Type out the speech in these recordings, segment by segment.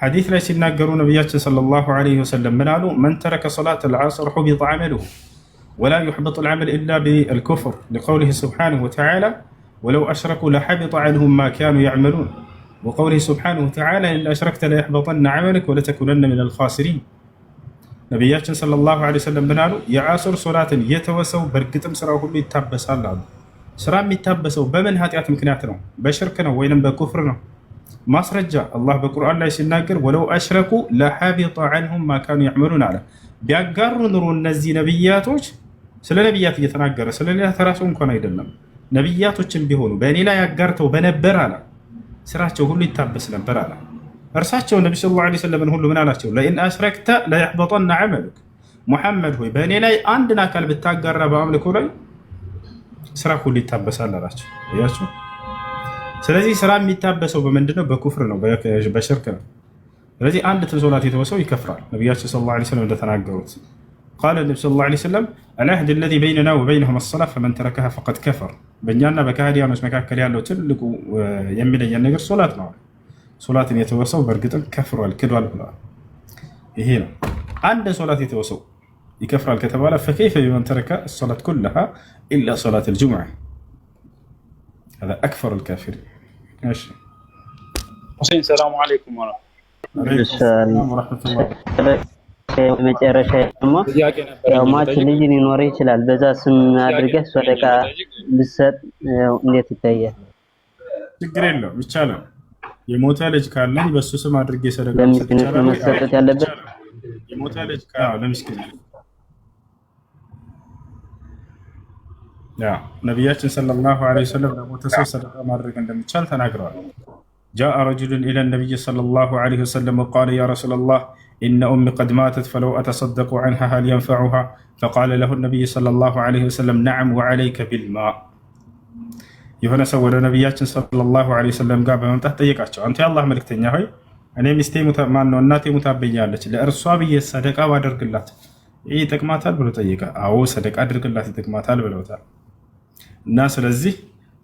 حديث لا يسناقرون نبيات صلى الله عليه وسلم من قالوا من ترك صلاة العصر حبط عمله ولا يحبط العمل إلا بالكفر لقوله سبحانه وتعالى ولو أشركوا لحبط عنهم ما كانوا يعملون وقوله سبحانه وتعالى إن أشركت ليحبطن عملك ولتكونن من الخاسرين نبيات صلى الله عليه وسلم من قالوا يعاصر صلاة يتوسوا برقتم سراو كله يتابسال الله سرام يتابسوا بمن هاتيات مكنياتنا بشركنا وينم بكفرنا ማስረጃ አላህ በቁርአን ላይ ሲናገር ወለው አሽረኩ ለሐቢጠ ዐንሁም ማ ካኑ ያዕመሉን አለ። ቢያጋሩ ኑሮ እነዚህ ነቢያቶች ስለ ነቢያት እየተናገረ ስለ ሌላ ተራሱ እንኳን አይደለም። ነቢያቶችን ቢሆኑ በእኔ ላይ ያጋርተው በነበር አለ ስራቸው ሁሉ ይታበስ ነበር አለ። እርሳቸው ነቢ ሰለላሁ ዐለይሂ ወሰለም ሁሉ ምን አላቸው? ለኢን አሽረክተ ለየሕበጠነ ዐመሉክ፣ ሙሐመድ ሆይ በእኔ ላይ አንድን አካል ብታጋራ በአምልኮ ላይ ስራ ሁሉ ይታበሳል አላቸው። እያችሁ ስለዚህ ስራ የሚታበሰው በምንድነው? በኩፍር ነው፣ በሽርክ ነው። ስለዚህ አንድ ሶላት የተወሰው ይከፍራል። ነቢያችን ሰለላሁ ዐለይሂ ወሰለም እንደተናገሩት ቃለ ነቢ ሰለላሁ ዐለይሂ ወሰለም አልዐህድ አለዚ በይነና ወበይነሁም አሰላህ ፈመን ተረከሃ ፈቀድ ከፈር። በእኛና በካህዲያኖች መካከል ያለው ትልቁ የሚለየን ነገር ሶላት ነው። ሶላትን የተወሰው በእርግጥም ከፍሯል፣ ክዷል ብለዋል። ይሄ ነው አንድ ሶላት የተወሰው ይከፍራል ከተባለ ፈከይፈ ቢመን ተረከ الصلاة كلها إلا صلاة الجمعة هذا أكفر الكافرين. ماشي حسين السلام عليكم ورحمة الله. መጨረሻ ደግሞ ያው ማች ልጅ ሊኖር ይችላል። በዛ ስም አድርገህ ሰደቃ ብትሰጥ እንዴት ይታያል? ችግር የለውም ይቻላል። የሞተ ልጅ ካለኝ በሱ ስም አድርጌ ሰደቃ ለምስኪን ነው መሰጠት ያለበት። የሞተ ልጅ ካለ ለምስኪን ያ ነቢያችን ሰለላሁ ዐለይሂ ወሰለም ለሞተ ሰው ሰደቃ ማድረግ እንደሚቻል ተናግረዋል። جاء رجل إلى النبي صلى الله عليه وسلم وقال يا رسول الله إن أمي قد ماتت فلو أتصدق عنها هل ينفعها؟ فقال له النبي صلى الله عليه وسلم نعم وعليك بالماء. የሆነ ሰው ወደ ነቢያችን ሰለላሁ ዐለይሂ ወሰለም ጋር በመምጣት ጠየቃቸው፣ አንተ የአላህ መልእክተኛ ሆይ እኔ ሚስቴ እናቴ ሙታብኛለች፣ ለእርሷ ብዬ ሰደቃ ባደርግላት ይህ ይጠቅማታል ብሎ ጠየቀ። አዎ ሰደቃ አድርግላት ይጠቅማታል ብለውታል። እና ስለዚህ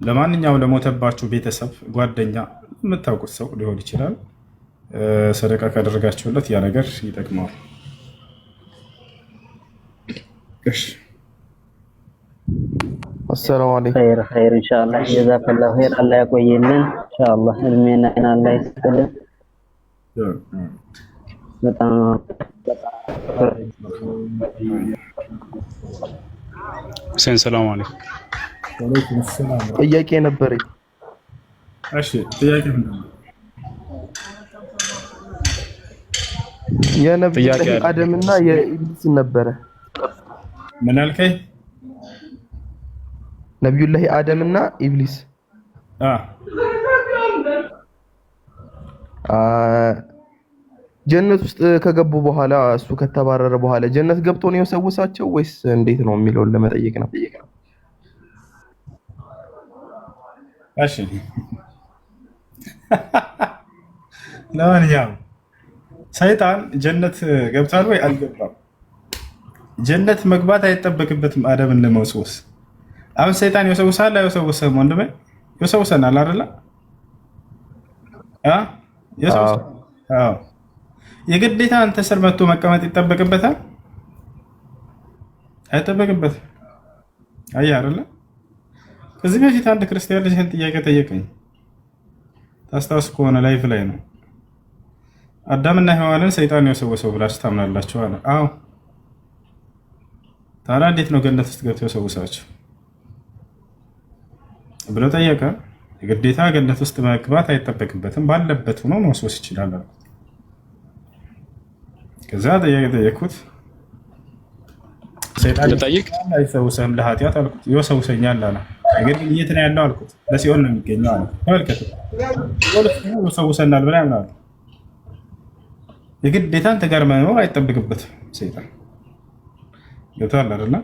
ለማንኛውም ለሞተባችሁ ቤተሰብ፣ ጓደኛ፣ የምታውቁት ሰው ሊሆን ይችላል ሰደቃ ካደረጋችሁለት ያ ነገር ይጠቅመዋል። እሺ السلام عليكم. خير إن شاء الله. جزاك الله خير. الله يقوينا إن شاء الله. علمنا إن الله يسلم. حسين السلام عليكم. ወአለይኩም ሰላም። ጥያቄ ነበረኝ። እሺ ጥያቄ ምንድን ነው? የነብዩ አደምና የኢብሊስ ነበረ። ምን አልከኝ? ነብዩላህ አደምና ኢብሊስ ጀነት ውስጥ ከገቡ በኋላ እሱ ከተባረረ በኋላ ጀነት ገብቶ ነው የሰወሳቸው ወይስ እንዴት ነው የሚለውን ለመጠየቅ ነው። እሺ ለማንኛውም ሰይጣን ጀነት ገብቷል ወይ አልገባም? ጀነት መግባት አይጠበቅበትም አደምን ለመወስወስ። አሁን ሰይጣን ይወሰውሳል አይወሰውስም? ወንድሜ ይወሰውሰናል አይደለ? አዎ የግዴታ አንተ ስር መጥቶ መቀመጥ ይጠበቅበታል? አይጠበቅበትም። አየህ አይደለ? ከዚህ በፊት አንድ ክርስቲያን ልጅ ይህን ጥያቄ ጠየቀኝ። ታስታውስ ከሆነ ላይፍ ላይ ነው። አዳምና ሔዋንን ሰይጣን የወሰወሰው ብላችሁ ታምናላችሁ አለ። አዎ ታዲያ እንዴት ነው ገነት ውስጥ ገብቶ የወሰወሳቸው ብሎ ጠየቀ። የግዴታ ገነት ውስጥ መግባት አይጠበቅበትም፣ ባለበት ሆኖ መወስወስ ይችላል አልኩት። ከዛ ጥያቄ ጠየቅኩት። ሰይጣን አይሰውሰህም ለኃጢአት አልኩት። ይወሰውሰኛል አለ። ነገር ግን የት ነው ያለው አልኩት። በሲኦል ነው የሚገኘው አለ። ተመልከቱ፣ ይወሰውሰናል ብላ ያምናሉ። የግዴታ አንተ ጋር መኖር አይጠበቅበትም ሰይጣን። ገብቶሃል አይደል?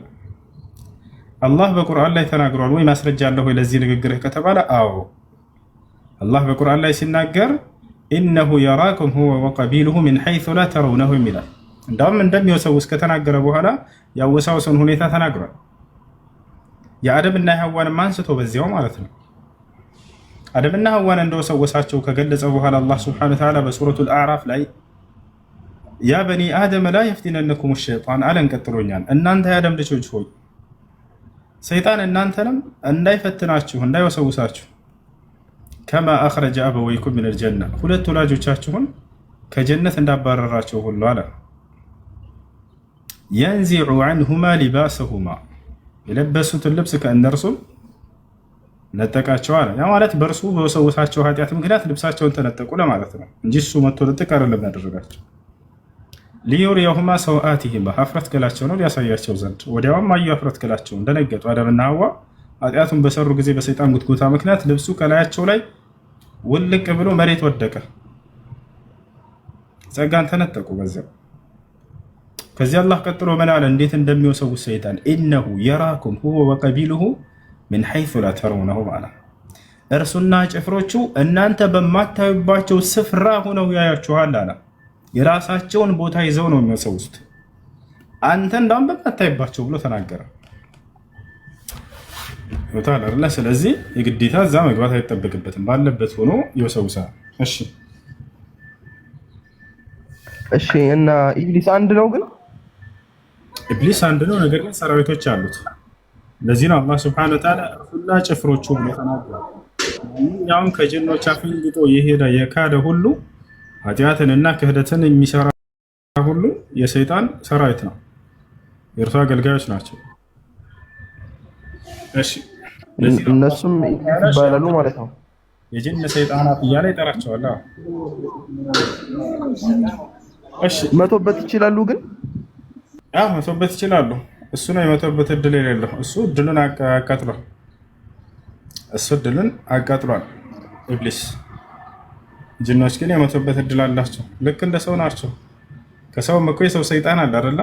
አላህ በቁርአን ላይ ተናግሯል ወይ? ማስረጃ አለው ወይ ለዚህ ንግግርህ ከተባለ አዎ። አላህ በቁርአን ላይ ሲናገር ኢነሁ የራኩም ሁወ ወቀቢሉሁ ሚን ሐይሱ ላ ተረውነሁም ይላል። እንዳውም እንደሚወሰውስ ከተናገረ በኋላ ያወሳወሰውን ሁኔታ ተናግሯል። የአደምና የሐዋንም አንስቶ በዚያው ማለት ነው። አደምና ሐዋን እንደወሰወሳቸው ከገለጸ በኋላ አላህ ሱብሓነሁ ወተዓላ በሱረቱል አዕራፍ ላይ ያ በኒ አደም ላ የፍቲነነኩም ሸይጣን አለን። ቀጥሎኛል እናንተ የአደም ልጆች ሆይ ሰይጣን እናንተንም እንዳይፈትናችሁ እንዳይወሰውሳችሁ ከማ አኽረጀ አበወይኩም ሚነል ጀና ሁለት ወላጆቻችሁን ከጀነት እንዳባረራቸው ሁሉ አለ። የንዚዑ ዐንሁማ ሊባሰሁማ የለበሱትን ልብስ ከእነርሱም ነጠቃቸው አለ። ያ ማለት በእርሱ በወሰወሳቸው ኃጢአት ምክንያት ልብሳቸውን ተነጠቁ ለማለት ነው እንጂ እሱ መጥቶ ልጥቅ አይደለም ያደረጋቸው። ሊዩሪየሁማ ሰውአቲሂማ ሀፍረት ገላቸው ነው ሊያሳያቸው ዘንድ። ወዲያውም አዩ ሀፍረት ገላቸው እንደነገጡ አደምና ሐዋ ኃጢአቱን በሰሩ ጊዜ በሰይጣን ጉትጎታ ምክንያት ልብሱ ከላያቸው ላይ ውልቅ ብሎ መሬት ወደቀ። ጸጋን ተነጠቁ በዚያው። ከዚህ አላህ ቀጥሎ ምን አለ? እንዴት እንደሚወሰውስ ሰይጣን ኢነሁ የራኩም ሁወ ወቀቢሉሁ ምን ሐይሱ ላ ተረውነሁም አለ። እርሱና ጭፍሮቹ እናንተ በማታዩባቸው ስፍራ ሆነው ያያችኋል አለ። የራሳቸውን ቦታ ይዘው ነው የሚወሰውሱት፣ አንተ እንዳውም በማታይባቸው ብሎ ተናገረ። ወታላ ስለዚህ የግዴታ እዛ መግባት አይጠበቅበትም፣ ባለበት ሆኖ ይወሰውሳል። እሺ እና ኢብሊስ አንድ ነው ግን? ኢብሊስ አንድ ነው፣ ነገር ግን ሰራዊቶች አሉት። ለዚህ ነው አላህ ሱብሓነሁ ወተዓላ ሁላ ጭፍሮቹ ብሎ ተናግሯል። ያውም ከጅኖች አፍንግጦ የሄደ የካደ ሁሉ ኃጢአትንና ክህደትን የሚሰራ ሁሉ የሰይጣን ሰራዊት ነው፣ የእርሱ አገልጋዮች ናቸው። እሺ እነሱም ይባላሉ ማለት ነው። የጅን ሰይጣናት እያለ ይጠራቸዋል። እሺ መቶበት ይችላሉ ግን? አዎ መቶበት ይችላሉ። እሱ ነው የመቶበት እድል የሌለው። እሱ እድልን አቃጥሏል። ኢብሊስ። ጅኖች ግን የመቶበት እድል አላቸው። ልክ እንደ ሰው ናቸው። ከሰውም እኮ የሰው ሰይጣን አለ አይደለ?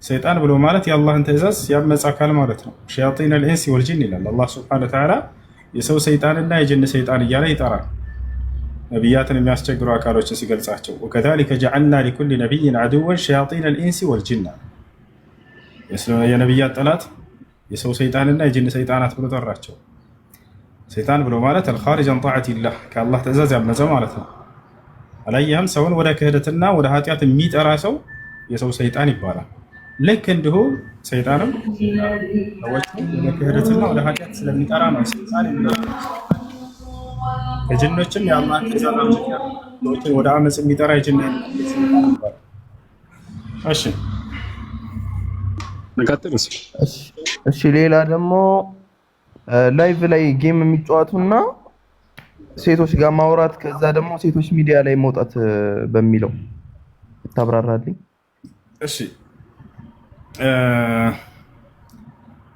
ሰይጣን ብሎ ማለት የአላህን ትእዛዝ ያመፀ አካል ማለት ነው። ሸያጢን አልኢንስ ወልጂን ይላል አላህ ሱብሓነሁ ወተዓላ። የሰው ሰይጣንና የጅን ሰይጣን እያለ ይጠራል ነቢያትን የሚያስቸግሩ አካሎችን ሲገልጻቸው። ወከዛሊከ ጀዐልና ሊኩሊ ነቢይን ዐዱወን ሸያጢን አልኢንስ ወልጂን። የነቢያት ጠላት የሰው ሰይጣንና የጅን ሰይጣናት ብሎ ጠራቸው። ሰይጣን ብሎ ማለት አልኻሪጅ አን ጣዓቲላህ ከአላህ ትእዛዝ ያመፀ ማለት ነው። አላየህም? ሰውን ወደ ክህደትና ወደ ኃጢአት የሚጠራ ሰው የሰው ሰይጣን ይባላል። ልክ እንዲሁ ሰይጣንም ሰዎች ወደ ክህደትና ወደ ኃጢአት ስለሚጠራ ነው ሰይጣን የሚለው። ከጅኖችም የአላህ ትእዛዝ ሰዎችን ወደ አመፅ የሚጠራ የጅን ሰይጣን ይባላል። እሺ ሌላ ደግሞ ላይቭ ላይ ጌም የሚጫወቱና ሴቶች ጋር ማውራት ከዛ ደግሞ ሴቶች ሚዲያ ላይ መውጣት በሚለው ታብራራልኝ። እሺ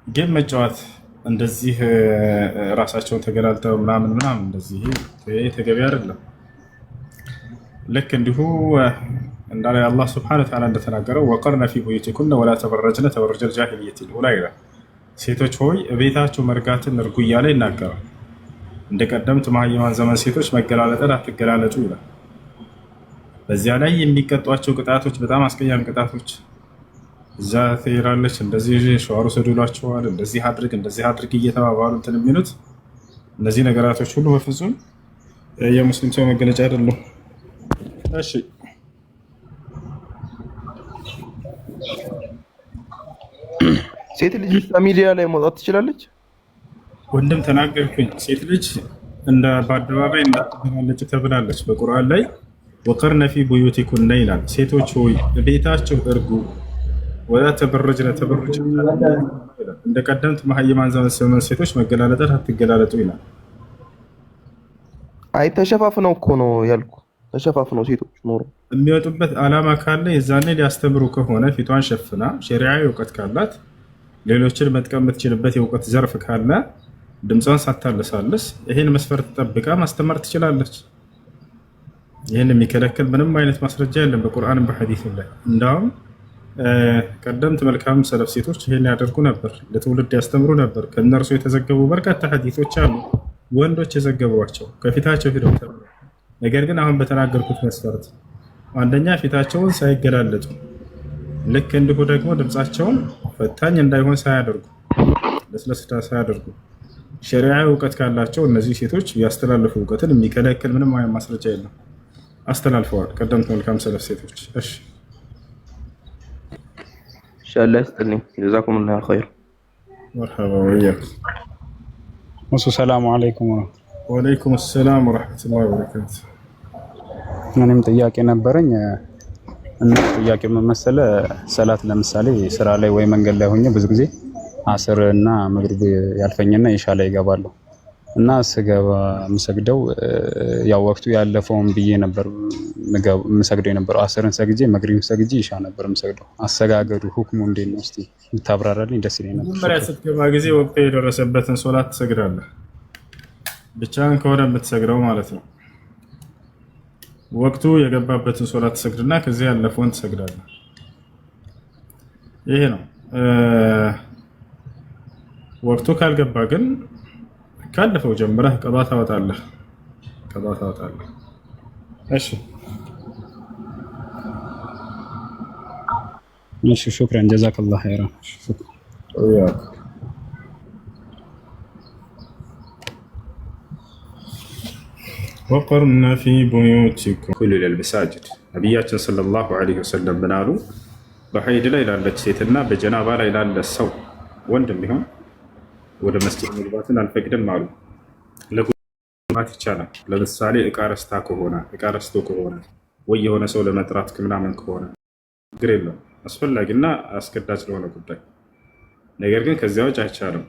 ጌም መጫወት እንደዚህ ራሳቸውን ተገላልጠው ምናምን እንደዚህ ተገቢ አይደለም። ልክ እንዲሁ እንዳለ አላህ ሱብሓነሁ ወተዓላ እንደተናገረው ወቀርነ ፊ ቡዩቲኩነ ወላ ተበረጅነ ተበረጀል ጃሂሊየቲል ኡላ ይላል። ሴቶች ሆይ ቤታችሁ መርጋትን እርጉ እያለ ይናገራል። እንደ ቀደምት መሃይማን ዘመን ሴቶች መገላለጥን አትገላለጡ ይላል። በዚያ ላይ የሚቀጧቸው ቅጣቶች በጣም አስቀያሚ ቅጣቶች። እዛ ትሄዳለች፣ እንደዚህ ሸዋር ውሰዱ ይሏቸዋል፣ እንደዚህ አድርግ እየተባባሉ እንትን የሚሉት እነዚህ ነገራቶች ሁሉ በፍጹም የሙስሊም ሰው መገለጫ አይደሉም። እሺ ሴት ልጅ ሚዲያ ላይ መውጣት ትችላለች? ወንድም ተናገርኩኝ። ሴት ልጅ እንደ በአደባባይ እንዳትገላለጭ ተብላለች በቁርአን ላይ ወቀርነ ፊ ቡዩቲኩነ ይላል። ሴቶች ሆይ ቤታችሁ እርጉ ወላ ተበረጅነ ተበረጅ እንደ ቀደምት መሃይማን ዘመን ሴቶች መገላለጠት አትገላለጡ ይላል። አይ ተሸፋፍነው እኮ ነው ያልኩ። ተሸፋፍነው ሴቶች ኖሮ የሚወጡበት ዓላማ ካለ የዛኔ ሊያስተምሩ ከሆነ ፊቷን ሸፍና ሸሪዓዊ እውቀት ካላት ሌሎችን መጥቀም የምትችልበት የእውቀት ዘርፍ ካለ ድምጿን ሳታለሳለስ ይህን መስፈርት ጠብቃ ማስተማር ትችላለች። ይህን የሚከለክል ምንም አይነት ማስረጃ የለም በቁርአንም በሐዲስም ላይ። እንዳውም ቀደምት መልካም ሰለፍ ሴቶች ይህን ያደርጉ ነበር፣ ለትውልድ ያስተምሩ ነበር። ከእነርሱ የተዘገቡ በርካታ ሐዲሶች አሉ፣ ወንዶች የዘገቧቸው ከፊታቸው ሂደው ተብሎ። ነገር ግን አሁን በተናገርኩት መስፈርት አንደኛ ፊታቸውን ሳይገላለጡ፣ ልክ እንዲሁ ደግሞ ድምፃቸውን ፈታኝ እንዳይሆን ሳያደርጉ፣ ለስለስታ ሳያደርጉ፣ ሸሪዓ እውቀት ካላቸው እነዚህ ሴቶች ያስተላለፉ እውቀትን የሚከለክል ምንም አይነት ማስረጃ የለም። አስተላልፈዋል ቀደምት መልካም ሰለፍ ሴቶች። እሺ ኢንሻአላህ ይስጥልኝ። ጀዛኩሙላሁ ኸይር። መርሐባ ወያክ እሱ ሰላሙ አለይኩም። ወአለይኩም ሰላም ወራህመቱላሂ ወበረካቱ። ምንም ጥያቄ ነበረኝ እና ጥያቄው ምን መሰለህ፣ ሰላት ለምሳሌ ስራ ላይ ወይ መንገድ ላይ ሆኜ ብዙ ጊዜ አስር እና መግሪብ ያልፈኝና ኢሻ ላይ እገባለሁ እና ስገባ የምሰግደው ያው ወቅቱ ያለፈውን ብዬ ነበር የምሰግደው የነበረው። አስርን ሰግጄ መግሪብን ሰግጄ ኢሻ ነበር የምሰግደው። አሰጋገዱ ሁክሙ እንዴት ነው? እስቲ ብታብራራልኝ ደስ ይለኝ ነበር። መጀመሪያ ስትገባ ጊዜ ወቅቱ የደረሰበትን ሶላት ትሰግዳለህ። ብቻህን ከሆነ የምትሰግደው ማለት ነው። ወቅቱ የገባበትን ሶላት ትሰግድና ከዚህ ያለፈውን ትሰግዳለህ። ይሄ ነው። ወቅቱ ካልገባ ግን ካለፈው ጀምረህ ቀዷ ታወጣለህ። እሺ እሺ ሹክራን ጀዛከላሁ ኸይራን። ወቀርነ ፊ ቡዩቲኩም ኩሉ ለልመሳጅድ ነቢያችን ሰለላሁ ዐለይሂ ወሰለም ምን አሉ? በሀይድ ላይ ላለች ሴትና በጀናባ ላይ ላለ ሰው ወንድም ቢሆን ወደ መስጂድ መግባትን አልፈቅድም አሉ። ለጉባት ይቻላል። ለምሳሌ እቃ ረስቶ ከሆነ ወይ የሆነ ሰው ለመጥራት ምናምን ከሆነ ችግር የለውም፣ አስፈላጊና አስገዳጅ ለሆነ ጉዳይ። ነገር ግን ከዚያ ውጭ አይቻልም።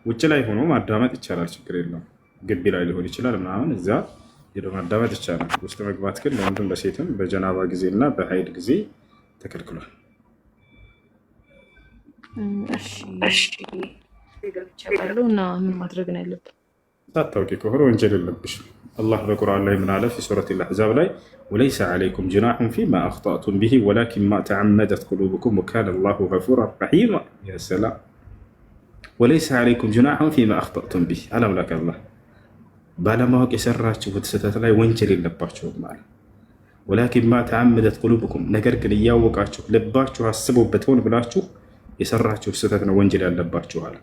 ውጭ ላይ ሆኖ ማዳመጥ ይቻላል፣ ችግር የለውም። ግቢ ላይ ሊሆን ይችላል ምናምን፣ እዚያ ሄዶ ማዳመጥ ይቻላል። ውስጥ መግባት ግን ለወንድም ለሴትም በጀናባ ጊዜና በሀይድ ጊዜ ተከልክሏል። እሺ ገብቻለሁ። እና ምን ማድረግ ነው ያለብን? ሳታውቂ ከሆነ ወንጀል የለብሽም። አላህ በቁርአን ላይ ምን አለ? ፊ ሱረቲል አሕዛብ ላይ ወለይሰ ዐለይኩም ጁናሑን ፊማ አኽጠእቱም ቢሂ ወላኪን ማ ተዐመደት ቁሉቡኩም ወካነ አላሁ ገፉረን ረሒማ። ያ ሰላም። ወለይሰ ዐለይኩም ጁናሑን ፊማ አኽጠእቱም ቢሂ አላምላክ አላህ ባለማወቅ የሰራችሁት ስህተት ላይ ወንጀል የለባችሁም ማለት። ወላኪን ማ ተዐመደት ቁሉቡኩም ነገር ግን እያወቃችሁ ልባችሁ አስቦበት ሆን ብላችሁ የሰራችሁ ስህተት ነው ወንጀል ያለባችሁ አለ።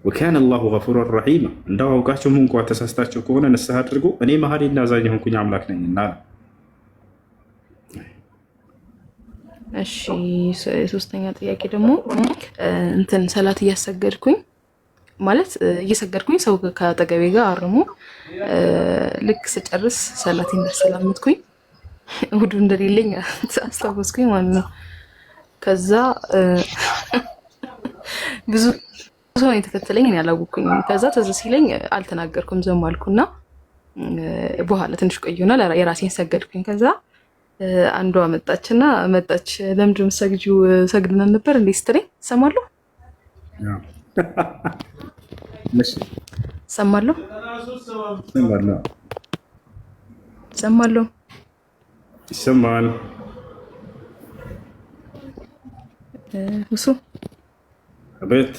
ወካነ አላሁ ገፉረን ረሒማ እንዳዋውቃችሁም እንኳ ተሳስታችሁ ከሆነ ንስሐ አድርጉ እኔ መሐሪና አዛኝ ሆንኩኝ አምላክ ነኝና። እሺ ሶስተኛ ጥያቄ ደግሞ እንትን ሰላት እያሰገድኩኝ ሰው ከአጠገቤ ጋር አርሞ ልክ ስጨርስ ሰላት እንዳሰላመትኩኝ ውዱ እንደሌለኝ አስታወስኩኝ ማለት ነው። ከዛ ብዙ ሰው የተከተለኝ እኔ አላወኩኝም። ከዛ ትዝ ሲለኝ አልተናገርኩም፣ ዝም አልኩና በኋላ ትንሽ ቆየሁና የራሴን ሰገድኩኝ። ከዛ አንዷ መጣች ለምንድን ነው የምትሰግጂው? ሰግድነን ነበር እንዴ ስትለኝ ሰማለሁ ይሰማል። ሁሱ አቤት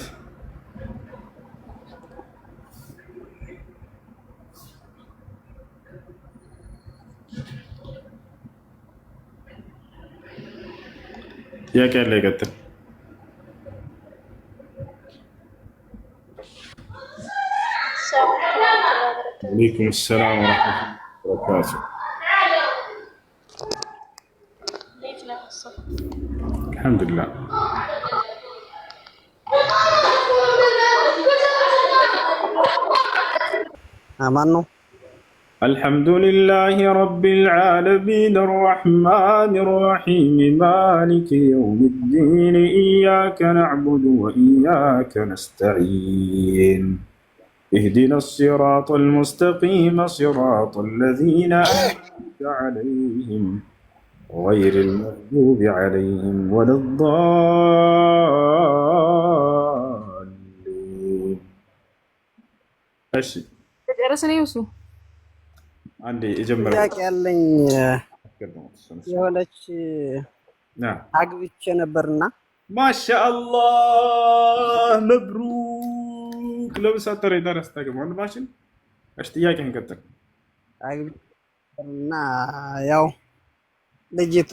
ጥያቄ ያለ ይቀጥል። ወአለይኩም ሰላም ወረሕመቱላሂ ወበረካቱህ። አልሐምዱሊላህ ማን ነው? አልሐምዱሊላሂ ረቢል ዓለሚን አርረሕማን አርረሒም ማሊኪ የውሚዲን ኢያከ ነዕቡዱ ወኢያከ ነስተዒን ኢህዲና ሲራጠል ሙስተቂም ሲራጠል ለዚነ አንዐምተ ዐለይሂም ገይሪል መግዱቢ ዐለይሂም ወለዷሊን። እሺ ጨረስን። እሱ አንዴ የጀመረው ጥያቄ ያለኝ የሆነች አግብቼ ነበርና ማሻአላህ መብሩክ ለምሳተረ ይደረስ ታገም ወንድማችን። እሺ ጥያቄህን ቀጥል። አግብቼ ነበርና ያው ልጅቷ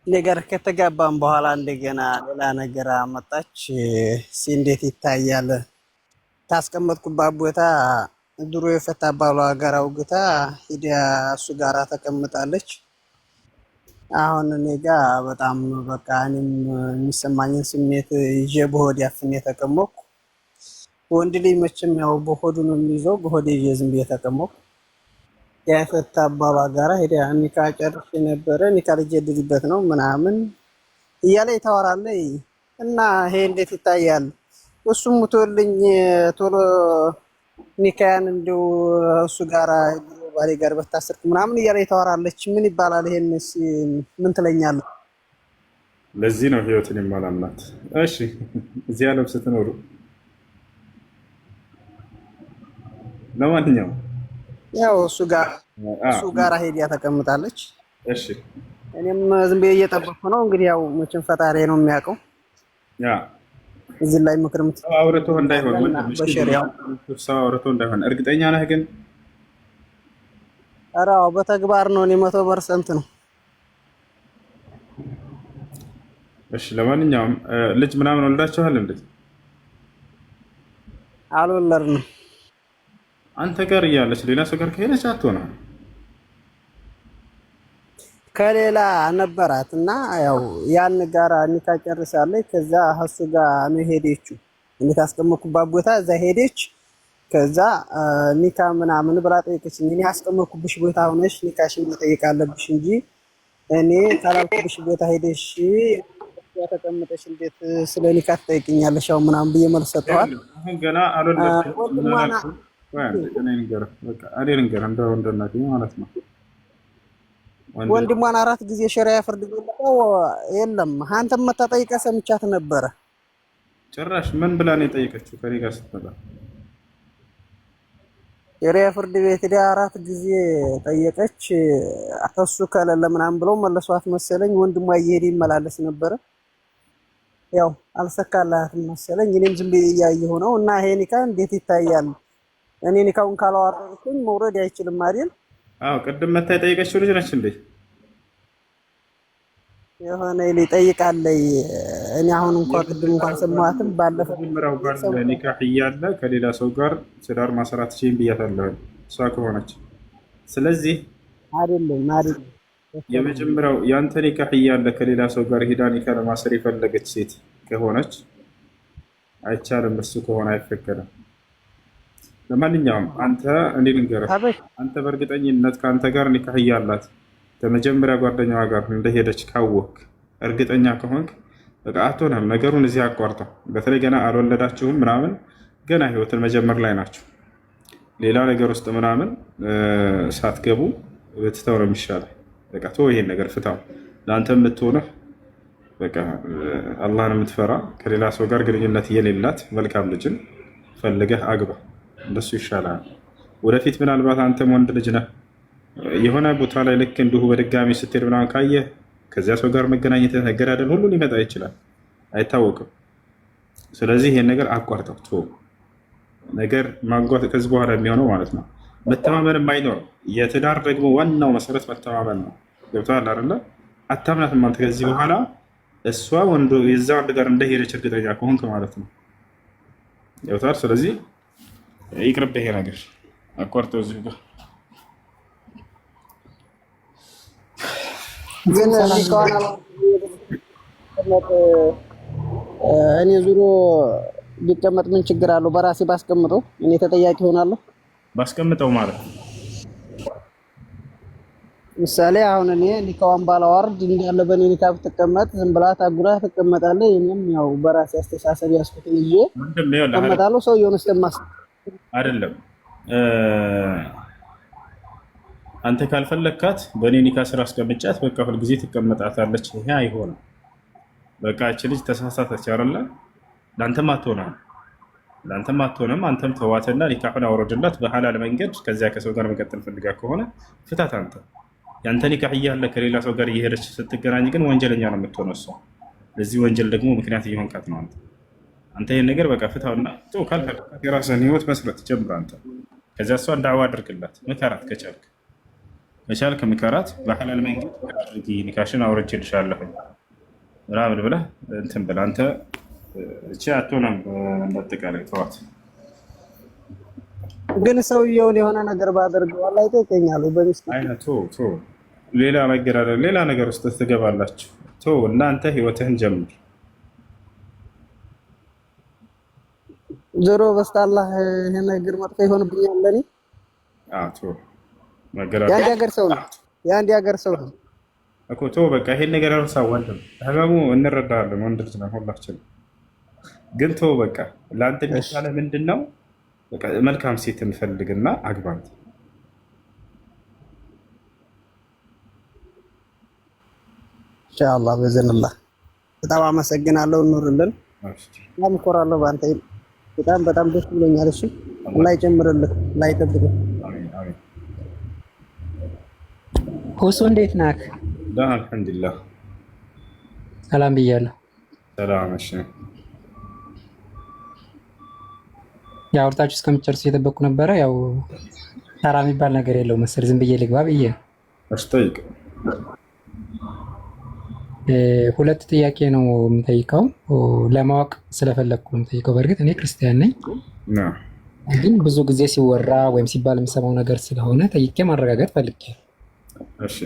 ነገር ከተጋባን በኋላ እንደገና ሌላ ነገር አመጣች። እንዴት ይታያል? ታስቀመጥኩባት ቦታ ድሮ የፈታ ባሏ ጋር አውግታ ሂዳ እሱ ጋራ ተቀምጣለች። አሁን እኔ ጋር በጣም በቃ እኔም የሚሰማኝን ስሜት ይዤ በሆዴ አፍኜ ተቀመጥኩ። ወንድ ልጅ መቼም ያው በሆዱ ነው የሚይዘው። በሆዴ ይዤ ዝም ብዬ ተቀመጥኩ። የፈታ ባሏ ጋራ ሄዳ ኒካ ጨርሼ ነበረ። ኒካ ልጀድድበት ነው ምናምን እያለ ታወራለች። እና ይሄ እንዴት ይታያል? እሱም ሙቶልኝ ቶሎ ኒካያን እንደው እሱ ጋራ ባሌ ጋር በታሰርኩ ምናምን እያለ ታወራለች። ምን ይባላል? ይሄንስ ምን ትለኛለህ? ለዚህ ነው ህይወትን የማላምናት። እሺ እዚህ ዓለም ስትኖሩ ለማንኛውም ያው እሱ ጋር ሄዲያ ተቀምጣለች። እሺ እኔም ዝም ብዬ እየጠበቅኩ ነው። እንግዲህ ያው መቼም ፈጣሪ ነው የሚያውቀው። ያ እዚህ ላይ ምክር አውርቶ እንዳይሆን በሸሪያው ሰው አውርቶ እንዳይሆን እርግጠኛ ነህ ግን? ኧረ አዎ በተግባር ነው። እኔ 100% ነው። እሺ ለማንኛውም ልጅ ምናምን ወልዳችኋል እንዴ? አልወለድንም። አንተ ጋር እያለች ሌላ ሰው ጋር ከሄደች አትሆንም። ከሌላ ነበራት እና ያው ያን ጋራ ኒካ ጨርሳለች። ከዛ እሱ ጋር ነው ሄደችው። እኔ ታስቀመጥኩባት ቦታ እዛ ሄደች። ከዛ ኒካ ምናምን ብላ ጠየቀችኝ። እኔ ያስቀመጥኩብሽ ቦታ ሆነሽ ኒካሽን መጠየቅ አለብሽ እንጂ እኔ ካላልኩብሽ ቦታ ሄደሽ ተቀምጠሽ እንዴት ስለ ኒካ ትጠይቅኛለሽ? ያው ምናምን ብዬ መልስ ሰጠኋት። አሁን ገና አልወለድኩም። ወንድሟን 4 ጊዜ ሸሪያ ፍርድ ቤት የለም አንተም መታ ጠይቀህ ሰምቻት ነበረ። ጭራሽ ምን ብላ ነው የጠየቀችው? ከኔ ጋር ስትመጣ ሸሪያ ፍርድ ቤት ሄዳ 4 ጊዜ ጠየቀች። እሱ ከሌለ ምናምን ብለው መለሷት መሰለኝ። ወንድሟ እየሄደ ይመላለስ ነበረ። ያው አልሰካላትም መሰለኝ። እኔም ዝም ብዬ እያየሁ ነው። እና ይሄ ኒካ እንዴት ይታያል? እኔ ኒካውን ካላወረድኩኝ መውረድ አይችልም አይደል? አዎ ቅድም መታ የጠየቀችው ልጅ ነች እንዴ? የሆነ ይጠይቃለች። እኔ አሁን እንኳን ቅድም እንኳን ሰማኋትም ባለፈው ምራው ጋር ኒካህ እያለ ከሌላ ሰው ጋር ትዳር ማሰራት ሲም ብያታለሁ እሷ ከሆነች። ስለዚህ አይደለም የመጀመሪያው ያንተ ኒካህ እያለ ከሌላ ሰው ጋር ሄዳ ኒካ ለማሰር የፈለገች ሴት ከሆነች አይቻልም። እሱ ከሆነ አይፈቀድም። ለማንኛውም አንተ እኔ ልንገርህ፣ አንተ በእርግጠኝነት ከአንተ ጋር ኒካህ እያላት ከመጀመሪያ ጓደኛዋ ጋር እንደሄደች ካወቅ እርግጠኛ ከሆንክ በቃ አትሆንም። ነገሩን እዚህ አቋርጠው። በተለይ ገና አልወለዳችሁም ምናምን ገና ህይወትን መጀመር ላይ ናቸው። ሌላ ነገር ውስጥ ምናምን ሳትገቡ ብትተው ነው የሚሻለው። በቃ ተው፣ ይሄን ነገር ፍታው። ለአንተ የምትሆነህ በቃ አላህን የምትፈራ ከሌላ ሰው ጋር ግንኙነት የሌላት መልካም ልጅን ፈልገህ አግባ። እንደሱ ይሻላል። ወደፊት ምናልባት አንተም ወንድ ልጅ ነህ የሆነ ቦታ ላይ ልክ እንዲሁ በድጋሚ ስትሄድ ምናምን ካየህ ከዚያ ሰው ጋር መገናኘት መገዳደል ሁሉ ሊመጣ ይችላል፣ አይታወቅም። ስለዚህ ይሄን ነገር አቋርጠው ነገር ማጓት ከዚህ በኋላ የሚሆነው ማለት ነው መተማመን የማይኖር የትዳር ደግሞ ዋናው መሰረት መተማመን ነው። ገብቶሃል አይደለ? አታምናትም አንተ ከዚህ በኋላ እሷ ወንዱ የዛ ወንድ ጋር እንደሄደች እርግጠኛ ከሆንክ ማለት ነው። ገብቶሃል? ስለዚህ ይቅርብህ ይሄ ነገር አቋርጠው እዚሁ ጋር ግን እኔ ዙሮ ቢቀመጥ ምን ችግር አለው? በራሴ ባስቀምጠው እኔ ተጠያቂ ሆናለሁ። ባስቀምጠው ማለት ምሳሌ አሁን እኔ ኒካዋን ባላወርድ እንዳለ በእኔ ኒካ ብትቀመጥ ዝም ብላ ታጉራ ትቀመጣለህ። እኔም ያው በራሴ አስተሳሰብ ያስኩትን ይዤ እቀመጣለሁ። ሰውየውን እስከማስ አይደለም አንተ ካልፈለግካት በእኔ ኒካ ስራ አስቀምጫት በቃ ሁልጊዜ ትቀመጣታለች። ይሄ አይሆንም። በቃ እቺ ልጅ ተሳሳተች አይደለ? ለአንተም አትሆንም። አንተም ተዋትና ኒካሁን አውረድላት በሐላል መንገድ። ከዚያ ከሰው ጋር መቀጠል ፈልጋ ከሆነ ፍታት። አንተ ያንተ ኒካህ እያለ ከሌላ ሰው ጋር እየሄደች ስትገናኝ ግን ወንጀለኛ ነው የምትሆነው እሷ። ለዚህ ወንጀል ደግሞ ምክንያት እየሆንካት ነው አንተ ይሄን ነገር በቃ ፍታውና ተው። ካልፈለግካት የራስህን ህይወት መስረት ጀምር አንተ። ከዚያ እሷን ዳዕዋ አድርግላት፣ መከራት ከቻልክ። ከቻልክ ምከራት በሐላል መንገድ አድርጊ፣ ኒካሽን አውርቼልሻለሁ ምናምን ብለህ እንትን ብለህ አንተ እቺ አትሆንም። እንዳጠቃላይ ተዋት። ግን ሰውየውን የሆነ ነገር ባደርገው አላህ ይጠይቀኛል። በሚስት አይነቱ ሌላ ነገር አለ፣ ሌላ ነገር ውስጥ ትገባላችሁ። እናንተ ህይወትህን ጀምር። ዞሮ በስታላህ ይሄ ነገር መጥፎ ይሆንብኛል ለኔ። የአንድ ሀገር ሰው ነው፣ የአንድ ሀገር ሰው ነው እኮ በቃ ይሄን ነገር እርሳው። ወንድም ህመሙ እንረዳለን፣ ወንድ ልጅ ነን ሁላችንም። ግን በቃ ለአንተ የሚሻለ ምንድን ነው? በቃ መልካም ሴት እንፈልግና አግባት። ኢንሻአላህ በዘንላህ። በጣም አመሰግናለሁ። ኑርልን። በጣም እኮራለሁ በአንተ። በጣም ደስ ብሎኛል። እሺ አላህ ይጨምርልህ፣ አላህ ይጠብቅህ። ሁሱ እንዴት ነህ? ደህና አልሐምዱሊላህ። ሰላም ብያለሁ። ሰላም። እሺ ያው አውርታችሁ እስከምትጨርሱ እየጠበቅኩ ነበረ። ያው ተራ የሚባል ነገር የለው መሰል ዝም ብዬ ልግባ ብዬ ነው። እሺ ጠይቅ። ሁለት ጥያቄ ነው የምጠይቀው፣ ለማወቅ ስለፈለግኩ ነው የምጠይቀው። በእርግጥ እኔ ክርስቲያን ነኝ፣ ግን ብዙ ጊዜ ሲወራ ወይም ሲባል የምሰማው ነገር ስለሆነ ጠይቄ ማረጋገጥ ፈልጌ። እሺ